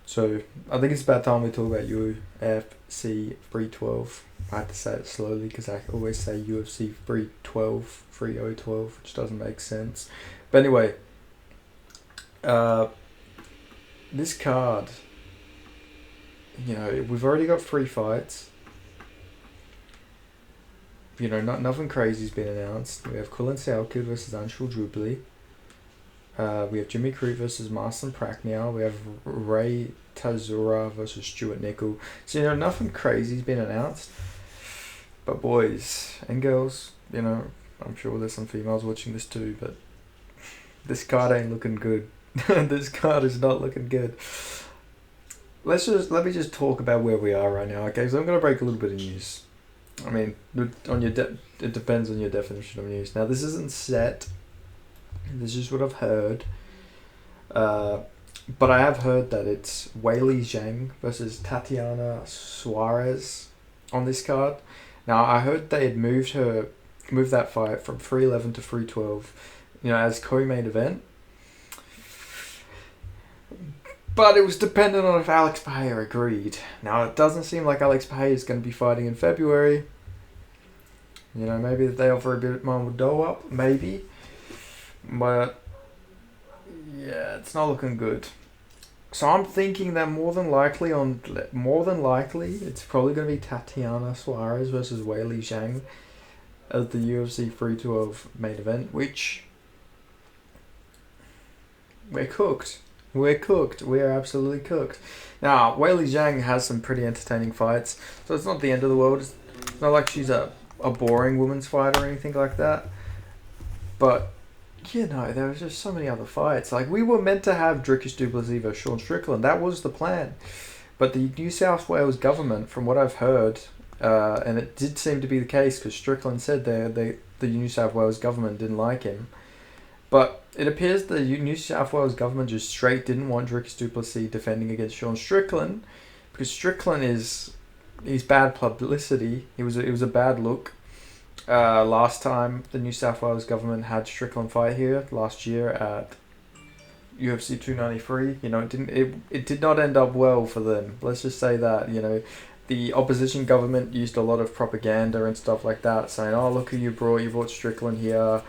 So I think it's about time we talk about UFC 312. I had to say it slowly because I always say UFC 312, 3012, which doesn't make sense. But anyway, uh, this card, we've already got 3 fights. Nothing crazy's been announced. We have Cullen Salkid versus Anshul Jubilee. We have Jimmy Crute versus Marston Pracknell. We have Ray Tazura versus Stuart Nickel. So, nothing crazy's been announced. But boys and girls, I'm sure there's some females watching this too, but this card ain't looking good. This card is not looking good. Let me just talk about where we are right now, okay? So I'm going to break a little bit of news. I mean, it depends on your definition of news. Now, this isn't set. This is what I've heard. But I have heard that it's Weili Zhang versus Tatiana Suarez on this card. Now, I heard they had moved that fight from 311 to 312, as co-main event. But it was dependent on if Alex Pereira agreed. Now, it doesn't seem like Alex Pereira is going to be fighting in February. Maybe they offer a bit more dough up, maybe. But, yeah, it's not looking good. So I'm thinking that more than likely, it's probably going to be Tatiana Suarez versus Weili Zhang at the UFC 312 main event, which we're cooked. We're cooked. We're absolutely cooked. Now, Weili Zhang has some pretty entertaining fights, so it's not the end of the world. It's not like she's a boring women's fighter or anything like that. But, there was just so many other fights. Like, we were meant to have Dricus Du Plessis versus Sean Strickland. That was the plan. But the New South Wales government, from what I've heard, and it did seem to be the case because Strickland said the New South Wales government didn't like him. But it appears the New South Wales government just straight didn't want Dricus Du Plessis defending against Sean Strickland because Strickland he's bad publicity. It was a bad look. Last time the New South Wales government had Strickland fight here last year at UFC 293, it did not end up well for them. Let's just say that, the opposition government used a lot of propaganda and stuff like that, saying, "Oh, look who you brought Strickland here.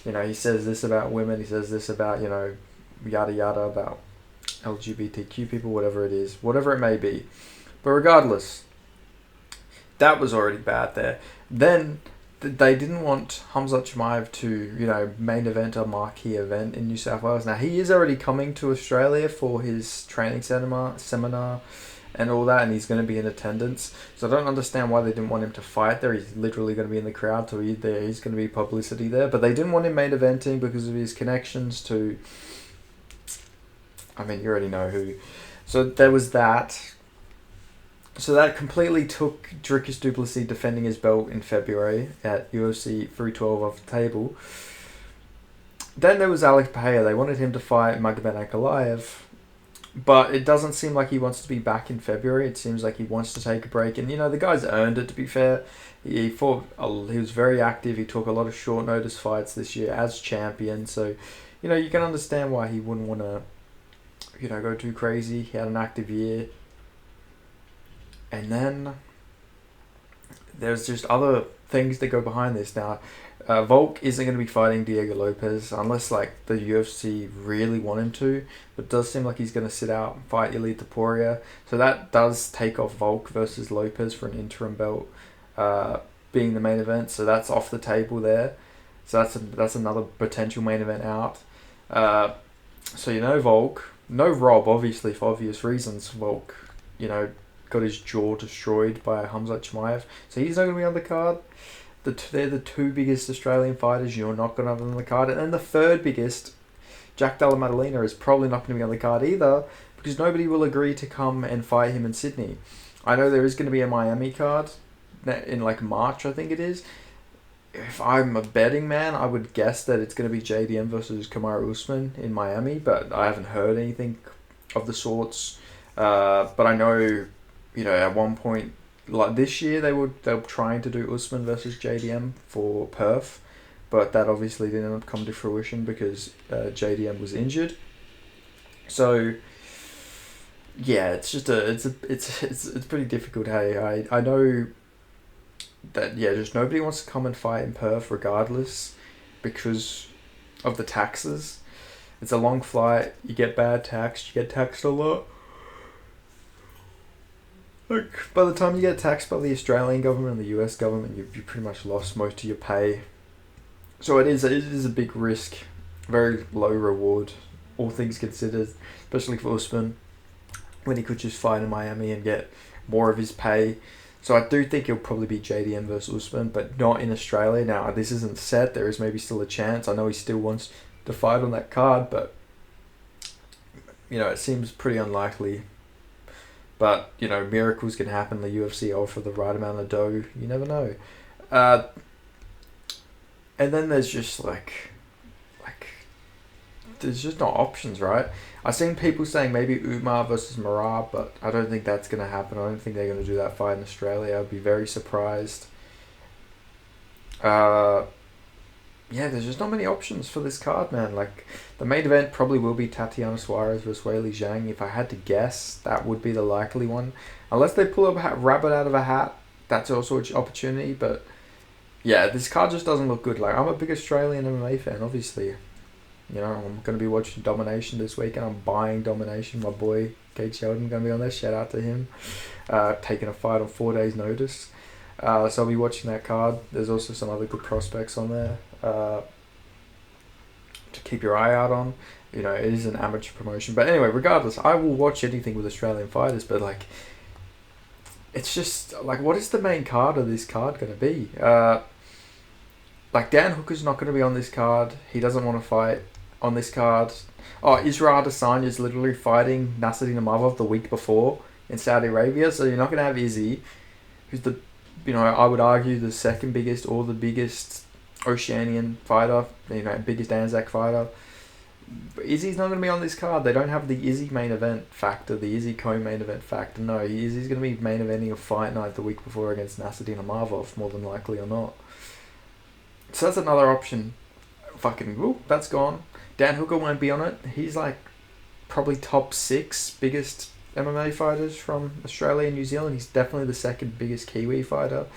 He says this about women, he says this about, yada yada about LGBTQ people, whatever it may be." But regardless, that was already bad there. Then they didn't want Hamzat Chimaev to, main event a marquee event in New South Wales. Now, he is already coming to Australia for his training seminar and all that, and he's going to be in attendance. So I don't understand why they didn't want him to fight there. He's literally going to be in the crowd, so he's going to be publicity there. But they didn't want him main eventing because of his connections to... I mean, you already know who. So there was that. So that completely took Dricus Du Plessis defending his belt in February at UFC 312 off the table. Then there was Alex Pereira. They wanted him to fight Magomed Ankalaev, but it doesn't seem like he wants to be back in February. It seems like he wants to take a break. And, the guy's earned it, to be fair. He was very active. He took a lot of short notice fights this year as champion. So, you can understand why he wouldn't want to, go too crazy. He had an active year. And then there's just other things that go behind this. Now, Volk isn't going to be fighting Diego Lopez unless the UFC really want him to. But it does seem like he's going to sit out and fight Ilia Topuria. So that does take off Volk versus Lopez for an interim belt being the main event. So that's off the table there. So that's another potential main event out. So Volk, no Rob, obviously for obvious reasons. Volk, got his jaw destroyed by Hamzat Chimaev. So he's not going to be on the card. They're the two biggest Australian fighters you're not going to have on the card. And then the third biggest, Jack Della Maddalena, is probably not going to be on the card either because nobody will agree to come and fight him in Sydney. I know there is going to be a Miami card in March, I think it is. If I'm a betting man, I would guess that it's going to be JDM versus Kamaru Usman in Miami, but I haven't heard anything of the sorts. But I know... at one point, this year, they were trying to do Usman versus JDM for Perth, but that obviously didn't come to fruition because JDM was injured. So, yeah, it's just it's pretty difficult. Hey, I know that yeah, just nobody wants to come and fight in Perth regardless because of the taxes. It's a long flight. You get bad taxed. You get taxed a lot. Like by the time you get taxed by the Australian government and the US government, you pretty much lost most of your pay. So it is a big risk, very low reward, all things considered, especially for Usman when he could just fight in Miami and get more of his pay. So I do think it'll probably be JDM versus Usman, but not in Australia. Now this isn't set. There is maybe still a chance. I know he still wants to fight on that card, but it seems pretty unlikely. But miracles can happen. The UFC offer the right amount of dough. You never know. And then there's just there's just no options, right? I've seen people saying maybe Umar versus Marab, but I don't think that's going to happen. I don't think they're going to do that fight in Australia. I'd be very surprised. Yeah, there's just not many options for this card, man. Like, the main event probably will be Tatiana Suarez versus Weili Zhang. If I had to guess, that would be the likely one. Unless they pull a rabbit out of a hat, that's also an opportunity. But, yeah, this card just doesn't look good. Like, I'm a big Australian MMA fan, obviously. I'm going to be watching Domination this week, and I'm buying Domination. My boy, Kate Sheldon, going to be on there. Shout out to him. Taking a fight on 4 days' notice. So I'll be watching that card. There's also some other good prospects on there to keep your eye out on. It is an amateur promotion. But anyway, regardless, I will watch anything with Australian fighters. But, it's just, what is the main card of this card going to be? Dan Hooker's not going to be on this card. He doesn't want to fight on this card. Oh, Israel Adesanya is literally fighting Nasruddin Imavov the week before in Saudi Arabia. So you're not going to have Izzy, who's I would argue the second biggest or the biggest Oceanian fighter, biggest Anzac fighter. But Izzy's not going to be on this card. They don't have the Izzy main event factor, the Izzy co-main event factor. No, Izzy's going to be main eventing a fight night the week before against Nasruddin Imavov, more than likely or not. So that's another option. That's gone. Dan Hooker won't be on it. He's probably top 6 biggest MMA fighters from Australia and New Zealand. He's definitely the second biggest Kiwi fighter.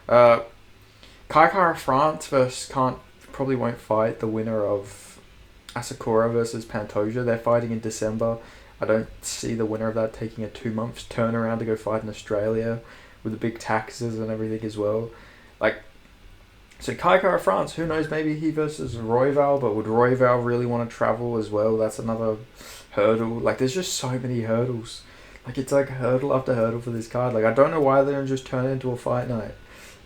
Kai Kara France probably won't fight the winner of Asakura versus Pantoja. They're fighting in December. I don't see the winner of that taking a 2 months turnaround to go fight in Australia with the big taxes and everything as well. So Kai Kara France, who knows, maybe he versus Royval, but would Royval really want to travel as well? That's another hurdle. There's just so many hurdles. It's hurdle after hurdle for this card. I don't know why they don't just turn it into a fight night.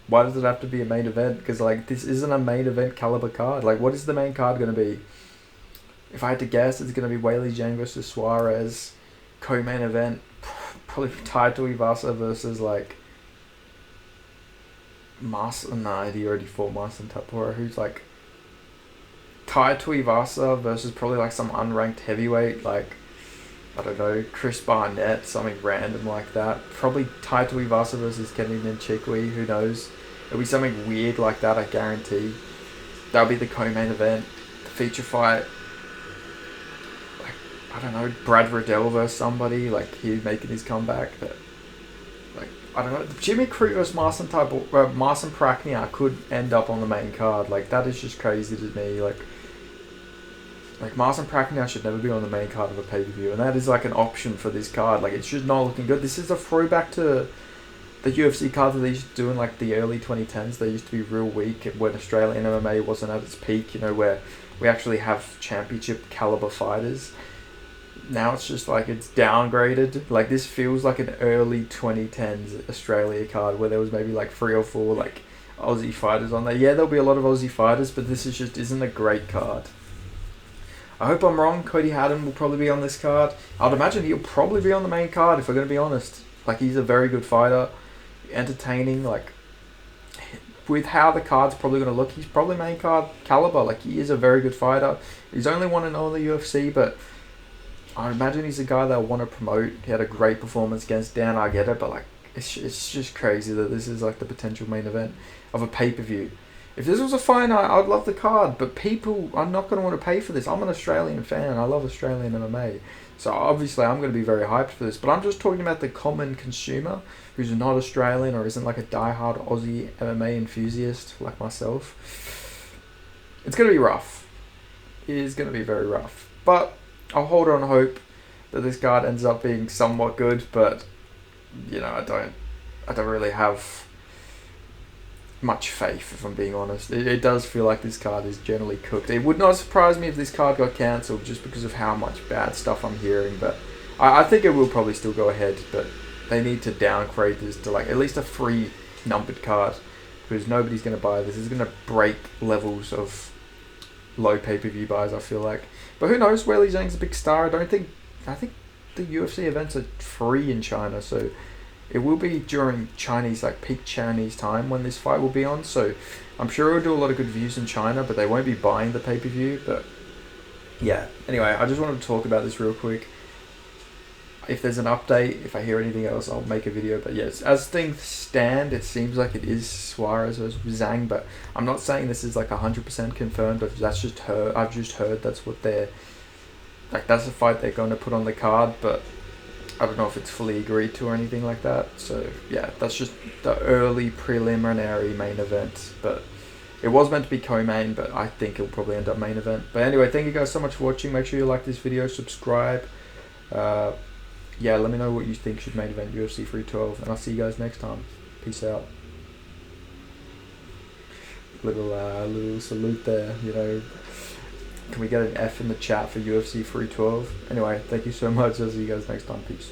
Why does it have to be a main event? Because, this isn't a main event caliber card. What is the main card going to be? If I had to guess, it's going to be Weili Zhang versus Suarez. Co-main event, probably Tai Tuivasa versus, he already fought Marcin Tapora, who's Tai Tuivasa versus probably some unranked heavyweight, I don't know, Chris Barnett, something random like that. Probably Tai Tuivasa versus Kenny Nchikwi, who knows. It'll be something weird like that, I guarantee. That'll be the co-main event. The feature fight, I don't know, Brad Riddell versus somebody, he's making his comeback, but I don't know. Jimmy Crute versus Marcin Prachniak could end up on the main card. That is just crazy to me. Marcin Prachniak should never be on the main card of a pay-per-view, and that is an option for this card. It's just not looking good. This is a throwback to the UFC card that they used to do in the early 2010s. They used to be real weak when Australian MMA wasn't at its peak. Where we actually have championship caliber fighters. Now it's just it's downgraded. This feels like an early 2010s Australia card where there was maybe 3 or 4 Aussie fighters on there. Yeah, there'll be a lot of Aussie fighters, but this isn't a great card. I hope I'm wrong. Cody Haddon will probably be on this card. I'd imagine he'll probably be on the main card if we're going to be honest. He's a very good fighter, entertaining. With how the card's probably going to look, he's probably main card caliber. He is a very good fighter. He's only 1-0 in the UFC, but I imagine he's a guy they'll want to promote. He had a great performance against Dan Argueta, but it's just crazy that this is the potential main event of a pay-per-view. If this was a fight night, I'd love the card, but people are not going to want to pay for this. I'm an Australian fan. I love Australian MMA. So obviously I'm going to be very hyped for this, but I'm just talking about the common consumer who's not Australian or isn't like a diehard Aussie MMA enthusiast like myself. It's going to be rough. It is going to be very rough. But I'll hold on hope that this card ends up being somewhat good, but you know, I don't really have much faith, if I'm being honest. It does feel like this card is generally cooked. It would not surprise me if this card got cancelled just because of how much bad stuff I'm hearing, but I think it will probably still go ahead, but they need to downgrade this to like at least a 3 numbered card, because nobody's going to buy this. It's going to break levels of low pay-per-view buys, I feel like. But who knows, Weili Zhang's a big star. I think the UFC events are free in China, so it will be during Chinese, like peak Chinese time when this fight will be on, so I'm sure it'll do a lot of good views in China, but they won't be buying the pay-per-view. But yeah, anyway, I just wanted to talk about this real quick. If there's an update, if I hear anything else, I'll make a video. But yes, as things stand, it seems like it is Suarez versus Zhang, but I'm not saying this is like 100% confirmed, but that's just her. I've just heard that's what they're, like that's the fight they're going to put on the card, but I don't know if it's fully agreed to or anything like that. So yeah, that's just the early preliminary main event. But it was meant to be co-main, but I think it'll probably end up main event. But anyway, thank you guys so much for watching. Make sure you like this video, subscribe. Yeah, let me know what you think should main event UFC 312, and I'll see you guys next time. Peace out. Little salute there, you know. Can we get an F in the chat for UFC 312? Anyway, thank you so much. I'll see you guys next time. Peace.